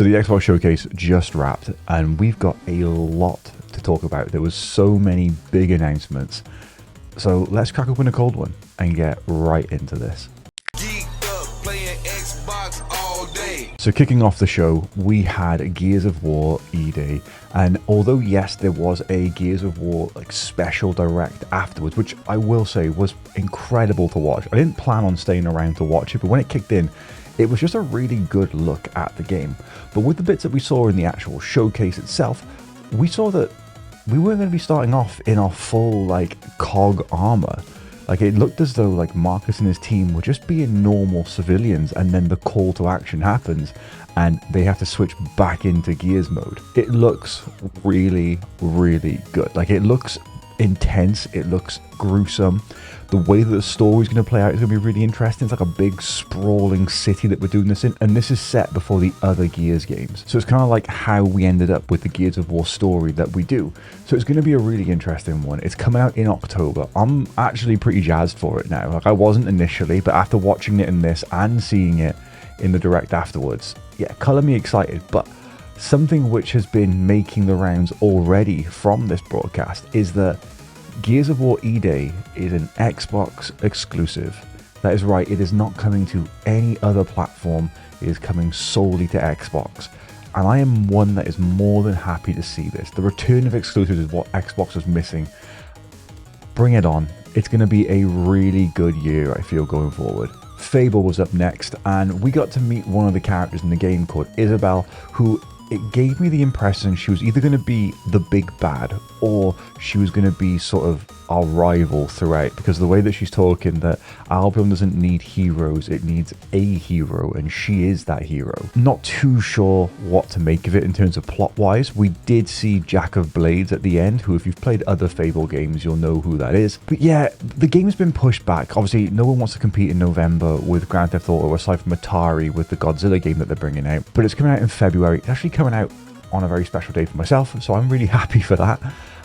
So the Xbox Showcase just wrapped, and we've got a lot to talk about. There was so many big announcements. So let's crack open a cold one and get right into this. So kicking off the show, we had Gears of War E-Day, and although yes, there was a Gears of War special direct afterwards, which I will say was incredible to watch. I didn't plan on staying around to watch it, but when it kicked in, it was just a really good look at the game. But with the bits that we saw in the actual showcase itself, we saw that we weren't going to be starting off in our full COG armor. It looked as though Marcus and his team were just being normal civilians, and then the call to action happens and they have to switch back into Gears mode. It looks really, really good. It looks intense, it looks gruesome. The way that the story is going to play out is going to be really interesting. It's like a big sprawling city that we're doing this in, and this is set before the other Gears games. So it's kind of like how we ended up with the Gears of War story that we do. So it's going to be a really interesting one. It's coming out in October. I'm actually pretty jazzed for it now. I wasn't initially, but after watching it in this and seeing it in the direct afterwards, yeah, color me excited. But something which has been making the rounds already from this broadcast is that Gears of War E-Day is an Xbox exclusive. That is right, it is not coming to any other platform, it is coming solely to Xbox. And I am one that is more than happy to see this. The return of exclusives is what Xbox was missing. Bring it on. It's going to be a really good year, I feel, going forward. Fable was up next, and we got to meet one of the characters in the game called Isabel, who it gave me the impression she was either going to be the big bad or she was going to be sort of our rival throughout, because the way that she's talking, that Albion doesn't need heroes, it needs a hero, and she is that hero. Not too sure what to make of it in terms of plot wise. We did see Jack of Blades at the end, who if you've played other Fable games you'll know who that is. But yeah, the game's been pushed back. Obviously no one wants to compete in November with Grand Theft Auto aside from Atari with the Godzilla game that they're bringing out, but it's coming out in February. It's actually coming out on a very special day for myself, so I'm really happy for that.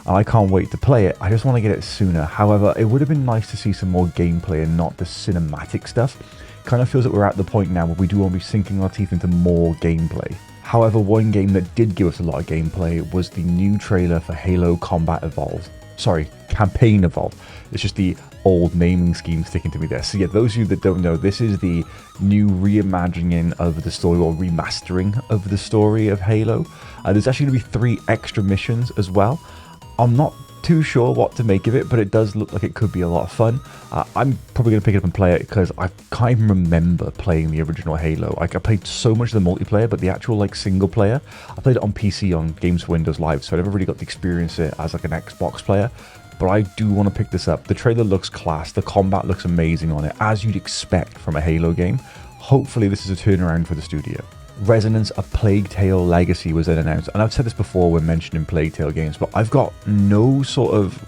And I can't wait to play it. I just want to get it sooner. However, it would have been nice to see some more gameplay and not the cinematic stuff. Kind of feels that we're at the point now where we do want to be sinking our teeth into more gameplay. However, one game that did give us a lot of gameplay was the new trailer for Halo Combat Evolved. Sorry, Campaign Evolved. It's just the old naming scheme sticking to me there. So yeah, those of you that don't know, this is the new reimagining of the story, or remastering of the story of Halo. There's actually going to be 3 extra missions as well. I'm not too sure what to make of it, but it does look like it could be a lot of fun. I'm probably going to pick it up and play it because I can't even remember playing the original Halo. I played so much of the multiplayer, but the actual single player, I played it on PC on Games for Windows Live, so I never really got to experience it as an Xbox player. But I do want to pick this up. The trailer looks class, the combat looks amazing on it, as you'd expect from a Halo game. Hopefully this is a turnaround for the studio. Resonance of Plague Tale Legacy was then announced, and I've said this before when mentioning Plague Tale games, but I've got no sort of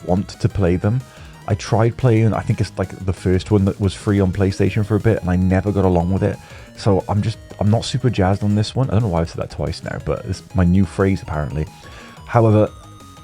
want to play them. I tried playing, I think it's the first one that was free on PlayStation for a bit, and I never got along with it. So I'm not super jazzed on this one. I don't know why I've said that twice now, but it's my new phrase apparently. However,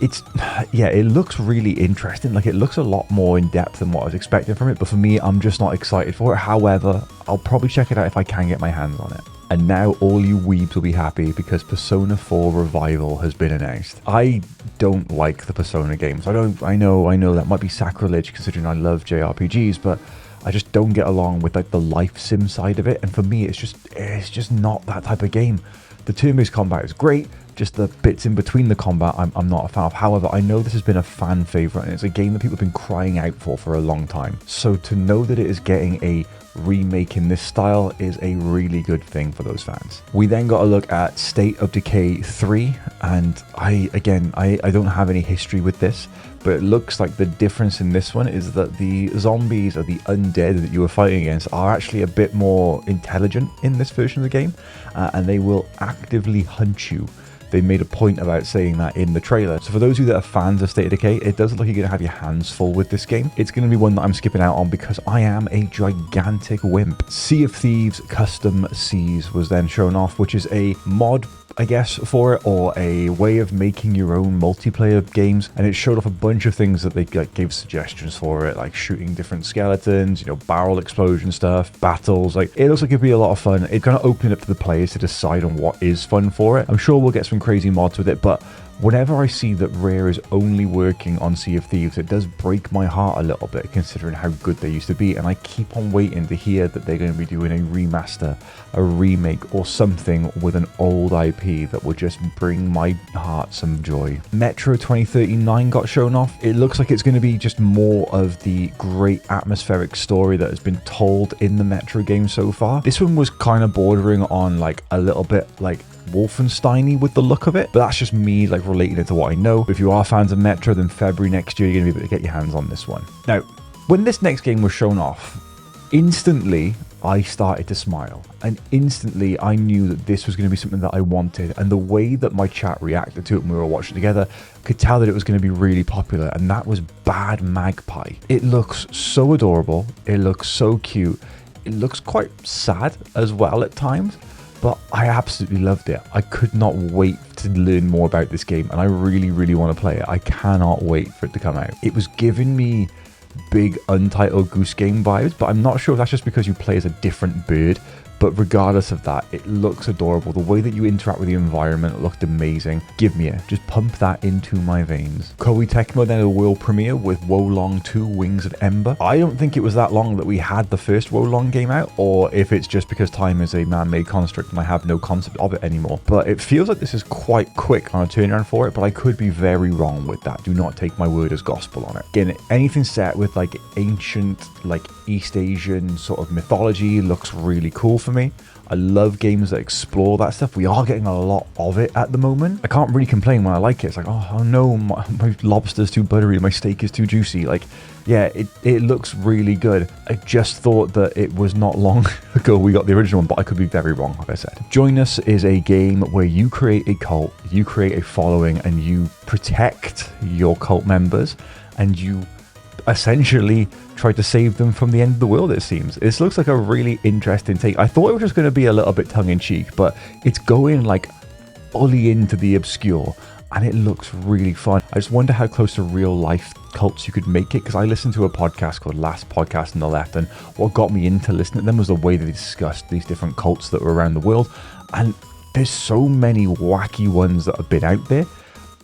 it looks really interesting. It looks a lot more in depth than what I was expecting from it, but for me, I'm just not excited for it. However, I'll probably check it out if I can get my hands on it. And now all you weebs will be happy because Persona 4 Revival has been announced. I don't like the Persona games. I know that might be sacrilege considering I love JRPGs, but I just don't get along with the life sim side of it. And for me, it's just not that type of game. The turn-based combat is great. Just the bits in between the combat, I'm not a fan of. However, I know this has been a fan favorite, and it's a game that people have been crying out for a long time. So to know that it is getting a remake in this style is a really good thing for those fans. We then got a look at State of Decay 3, and I don't have any history with this, but it looks like the difference in this one is that the zombies or the undead that you were fighting against are actually a bit more intelligent in this version of the game, and they will actively hunt you. They made a point about saying that in the trailer. So for those of you that are fans of State of Decay, it does look like you're going to have your hands full with this game. It's going to be one that I'm skipping out on because I am a gigantic wimp. Sea of Thieves Custom Seas was then shown off, which is a mod I guess, for it, or a way of making your own multiplayer games. And it showed off a bunch of things that they like, gave suggestions for it, like shooting different skeletons, you know, barrel explosion stuff, battles. Like, it looks like it'd be a lot of fun. It kind of opened up to the players to decide on what is fun for it. I'm sure we'll get some crazy mods with it, but whenever I see that Rare is only working on Sea of Thieves, it does break my heart a little bit, considering how good they used to be. And I keep on waiting to hear that they're going to be doing a remaster, a remake, or something with an old IP that will just bring my heart some joy. Metro 2039 got shown off. It looks like it's going to be just more of the great atmospheric story that has been told in the Metro game so far. This one was kind of bordering on like a little bit like Wolfenstein-y with the look of it, but that's just me like relating it to what I know. If you are fans of Metro, then February next year you're gonna be able to get your hands on this one. Now, when this next game was shown off, instantly I started to smile, and instantly I knew that this was going to be something that I wanted, and the way that my chat reacted to it when we were watching together could tell that it was going to be really popular, and that was Bad Magpie. It looks so adorable, it looks so cute, it looks quite sad as well at times, but I absolutely loved it. I could not wait to learn more about this game, and I really, really want to play it. I cannot wait for it to come out. It was giving me big Untitled Goose Game vibes, but I'm not sure if that's just because you play as a different bird. But regardless of that, it looks adorable. The way that you interact with the environment looked amazing. Give me it. Just pump that into my veins. Koei Tecmo then a world premiere with Wolong 2 Wings of Ember. I don't think it was that long that we had the first Wolong game out, or if it's just because time is a man-made construct and I have no concept of it anymore. But it feels like this is quite quick on a turnaround for it, but I could be very wrong with that. Do not take my word as gospel on it. Again, anything set with like ancient, like East Asian sort of mythology looks really cool for me. I love games that explore that stuff. We are getting a lot of it at the moment. I can't really complain when I like it. It's like, oh no, my lobster's too buttery, my steak is too juicy. Like, yeah, it looks really good. I just thought that it was not long ago we got the original one, but I could be very wrong, like I said. Join Us is a game where you create a cult, you create a following, and you protect your cult members, and you essentially try to save them from the end of the world, it seems. This looks like a really interesting take. I thought it was just going to be a little bit tongue-in-cheek, but it's going like fully into the obscure, and it looks really fun. I just wonder how close to real life cults you could make it, because I listened to a podcast called Last Podcast on the Left, and what got me into listening to them was the way they discussed these different cults that were around the world, and there's so many wacky ones that have been out there.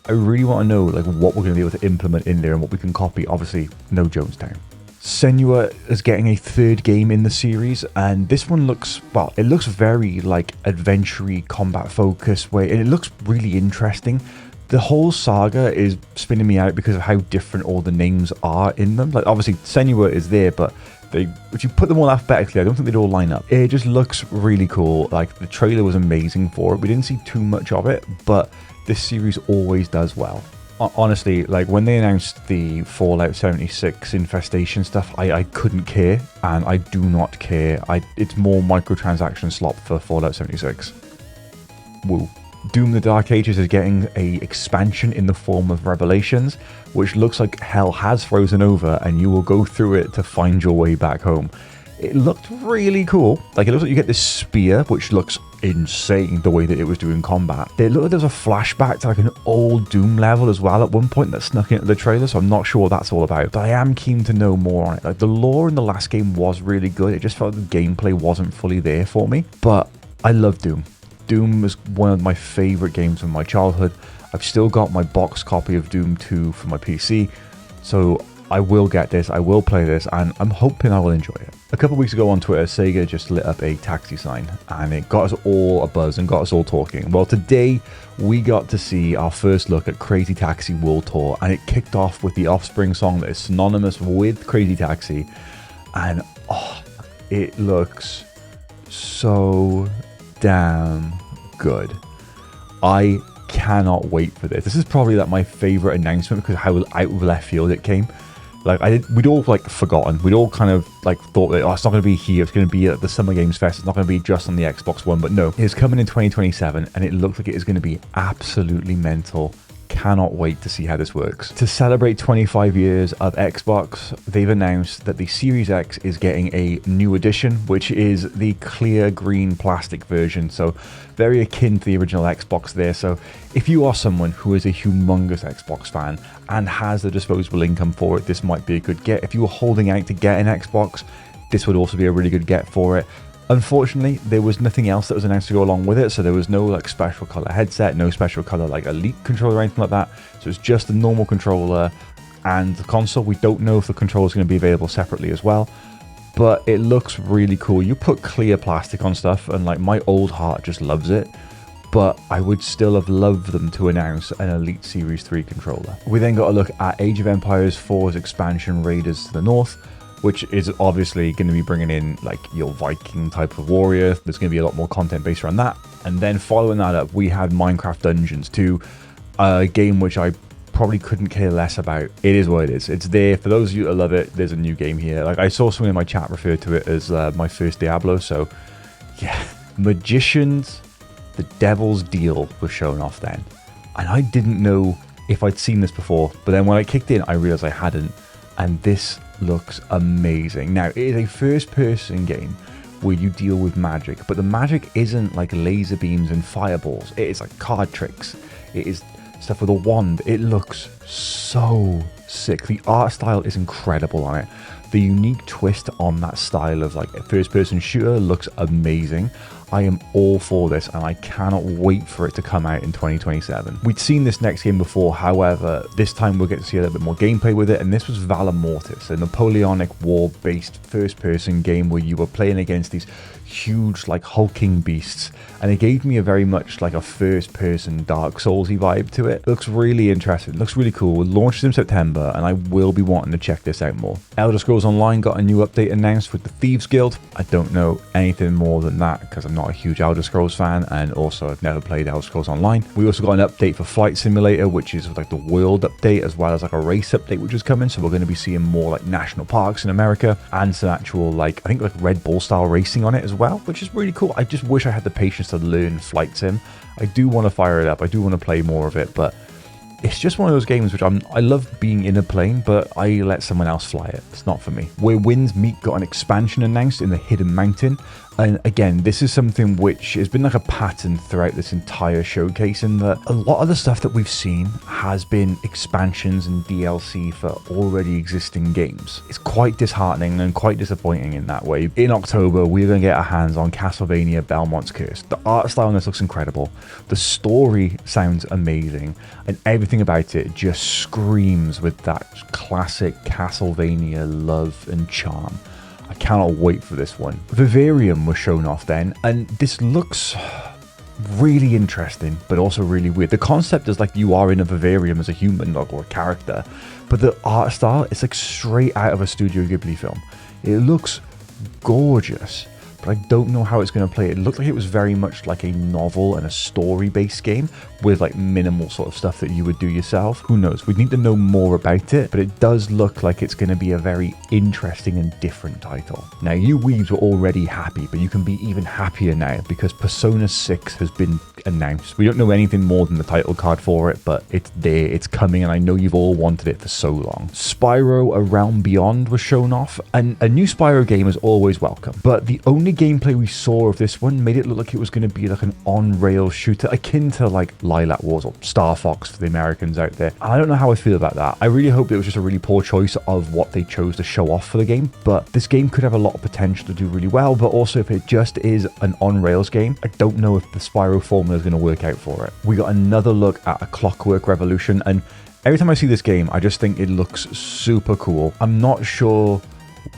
I really want to know like what we're going to be able to implement in there and what we can copy. Obviously, no Jonestown. Senua is getting a third game in the series, and this one looks, well, it looks very like adventure-y, combat focused way, and it looks really interesting. The whole saga is spinning me out because of how different all the names are in them. Like, obviously Senua is there, but if you put them all alphabetically, I don't think they'd all line up. It just looks really cool. Like, the trailer was amazing for it. We didn't see too much of it, but this series always does well. Honestly, like when they announced the Fallout 76 infestation stuff, I couldn't care, and I do not care. It's more microtransaction slop for Fallout 76. Woo. Doom the Dark Ages is getting a expansion in the form of Revelations, which looks like hell has frozen over, and you will go through it to find your way back home. It looked really cool. Like, it looks like you get this spear, which looks insane the way that it was doing combat. It looked like there was a flashback to like an old Doom level as well at one point that snuck into the trailer, so I'm not sure what that's all about. But I am keen to know more on it. Like, the lore in the last game was really good. It just felt like the gameplay wasn't fully there for me. But I love Doom. Doom was one of my favorite games from my childhood. I've still got my box copy of Doom 2 for my PC, so I will get this, I will play this, and I'm hoping I will enjoy it. A couple of weeks ago on Twitter, Sega just lit up a taxi sign, and it got us all abuzz and got us all talking. Well, today we got to see our first look at Crazy Taxi World Tour, and it kicked off with the Offspring song that is synonymous with Crazy Taxi, and oh, it looks so damn good. I cannot wait for this. This is probably like my favorite announcement because how out of left field it came. Like, we'd all like forgotten. We'd all kind of like thought that, oh, it's not going to be here. It's going to be at the Summer Games Fest. It's not going to be just on the Xbox One. But no, it's coming in 2027, and it looks like it is going to be absolutely mental. cannot wait to see how this works. To celebrate 25 years of Xbox, they've announced that the Series X is getting a new edition, which is the clear green plastic version, so very akin to the original Xbox there. So if you are someone who is a humongous Xbox fan and has the disposable income for it, this might be a good get. If you were holding out to get an Xbox, this would also be a really good get for it. Unfortunately, there was nothing else that was announced to go along with it, so there was no like special color headset, no special color like Elite controller or anything like that. So it's just a normal controller and the console. We don't know if the controller is going to be available separately as well, but it looks really cool. You put clear plastic on stuff and like my old heart just loves it, but I would still have loved them to announce an Elite Series 3 controller. We then got a look at Age of Empires 4's expansion Raiders to the North, which is obviously going to be bringing in like your Viking type of warrior. There's going to be a lot more content based around that. And then following that up, we had Minecraft Dungeons 2, a game which I probably couldn't care less about. It is what it is. It's there. For those of you that love it, there's a new game here. Like I saw someone in my chat refer to it as my first Diablo. So yeah, Magicians, the Devil's Deal was shown off then. And I didn't know if I'd seen this before. But then when I kicked in, I realized I hadn't. And this looks amazing. Now, it is a first-person game where you deal with magic, but the magic isn't like laser beams and fireballs. It is like card tricks. It is stuff with a wand. It looks so sick. The art style is incredible on it. The unique twist on that style of like a first-person shooter looks amazing. I am all for this, and I cannot wait for it to come out in 2027. We'd seen this next game before, however, this time we'll get to see a little bit more gameplay with it, and this was Valor Mortis, a Napoleonic War-based first-person game where you were playing against these huge, like, hulking beasts, and it gave me a very much like a first-person Dark Souls-y vibe to it. It looks really interesting. It looks really cool. It launches in September, and I will be wanting to check this out more. Elder Scrolls Online got a new update announced with the Thieves Guild. I don't know anything more than that because I'm not a huge Elder Scrolls fan, and also I've never played Elder Scrolls Online. We also got an update for Flight Simulator, which is like the world update, as well as like a race update which is coming. So we're going to be seeing more like national parks in America and some actual like I think like Red Bull style racing on it as well, which is really cool. I just wish I had the patience to learn Flight Sim. I do want to fire it up. I do want to play more of it, but it's just one of those games which I love being in a plane, but I let someone else fly it. It's not for me. Where Winds Meet got an expansion announced in the Hidden Mountain. And again, this is something which has been like a pattern throughout this entire showcase, in that a lot of the stuff that we've seen has been expansions and DLC for already existing games. It's quite disheartening and quite disappointing in that way. In October, we're going to get our hands on Castlevania Belmont's Curse. The art style on this looks incredible. The story sounds amazing, and everything about it just screams with that classic Castlevania love and charm. I cannot wait for this one. Vivarium was shown off then, and this looks really interesting, but also really weird. The concept is like you are in a vivarium as a human or a character, but the art style is like straight out of a Studio Ghibli film. It looks gorgeous, but I don't know how it's going to play. It looked like it was very much like a novel and a story-based game with like minimal sort of stuff that you would do yourself. Who knows? We need to know more about it, but it does look like it's going to be a very interesting and different title. Now, you weebs were already happy, but you can be even happier now because Persona 6 has been announced. We don't know anything more than the title card for it, but it's there, it's coming, and I know you've all wanted it for so long. Spyro: A Realm Beyond was shown off, and a new Spyro game is always welcome, but the only gameplay we saw of this one made it look like it was going to be like an on-rails shooter akin to like Lilac Wars or Star Fox for the Americans out there. And I don't know how I feel about that. I really hope it was just a really poor choice of what they chose to show off for the game, but this game could have a lot of potential to do really well. But also, if it just is an on-rails game, I don't know if the Spyro formula is going to work out for it. We got another look at A Clockwork Revolution, and every time I see this game, I just think it looks super cool. I'm not sure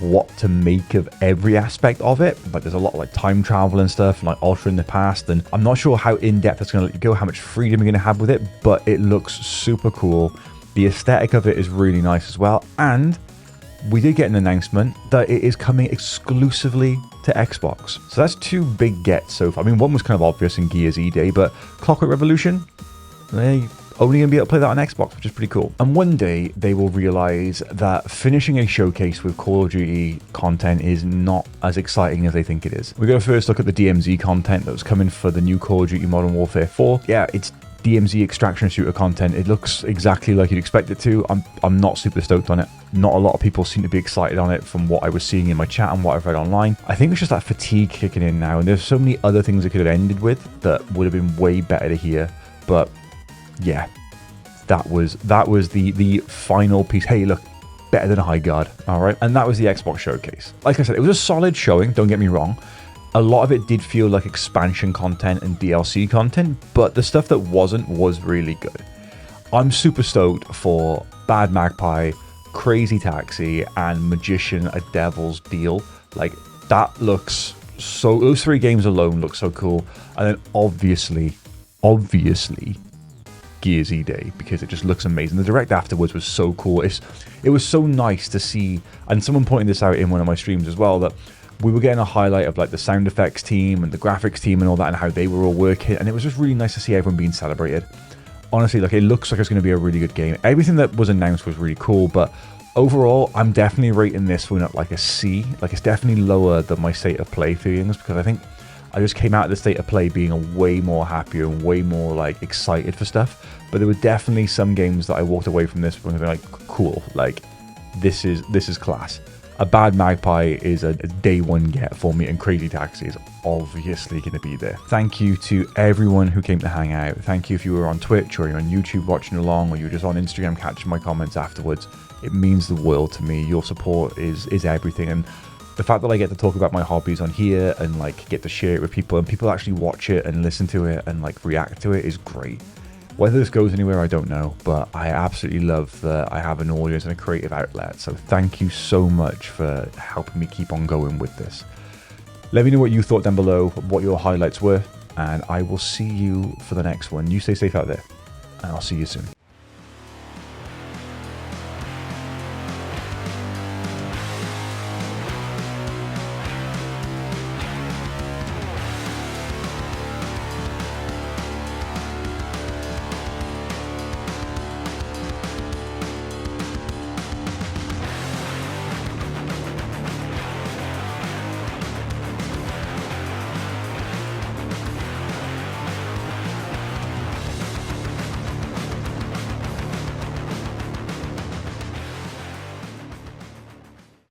what to make of every aspect of it, but there's a lot of like time travel and stuff, and like altering the past, and I'm not sure how in-depth it's going to let you go, how much freedom you're going to have with it, but it looks super cool. The aesthetic of it is really nice as well, and we did get an announcement that it is coming exclusively to Xbox. So that's two big gets so far. I mean, one was kind of obvious in Gears E-Day, but Clockwork Revolution, they only going to be able to play that on Xbox, which is pretty cool. And one day they will realize that finishing a showcase with Call of Duty content is not as exciting as they think it is. We're going to first look at the DMZ content that was coming for the new Call of Duty Modern Warfare 4. Yeah, it's DMZ extraction shooter content. It looks exactly like you'd expect it to. I'm not super stoked on it. Not a lot of people seem to be excited on it from what I was seeing in my chat and what I've read online. I think it's just that fatigue kicking in now, and there's so many other things it could have ended with that would have been way better to hear. But yeah, that was the final piece. Hey, look, better than a high guard. All right, and that was the Xbox showcase. Like I said, it was a solid showing. Don't get me wrong. A lot of it did feel like expansion content and DLC content, but the stuff that wasn't was really good. I'm super stoked for Bad Magpie, Crazy Taxi, and Magician: A Devil's Deal. Like, that looks so... Those 3 games alone look so cool. And then obviously, Gears E-Day, because it just looks amazing. The direct afterwards was so cool. It was so nice to see, and someone pointed this out in one of my streams as well, that we were getting a highlight of like the sound effects team and the graphics team and all that, and how they were all working, and it was just really nice to see everyone being celebrated. Honestly, like, it looks like it's going to be a really good game. Everything that was announced was really cool, but overall, I'm definitely rating this one at like a C. Like, it's definitely lower than my state of play feelings, because I think I just came out of the state of play being a way more happier and way more like excited for stuff. But there were definitely some games that I walked away from this one being like, cool, like this is class. A Bad Magpie is a day one get for me, and Crazy Taxi is obviously going to be there. Thank you to everyone who came to hang out. Thank you if you were on Twitch or you're on YouTube watching along, or you're just on Instagram catching my comments afterwards. It means the world to me. Your support is everything, and the fact that I get to talk about my hobbies on here and like get to share it with people, and people actually watch it and listen to it and like react to it, is great. Whether this goes anywhere, I don't know, but I absolutely love that I have an audience and a creative outlet. So thank you so much for helping me keep on going with this. Let me know what you thought down below, what your highlights were, and I will see you for the next one. You stay safe out there, and I'll see you soon.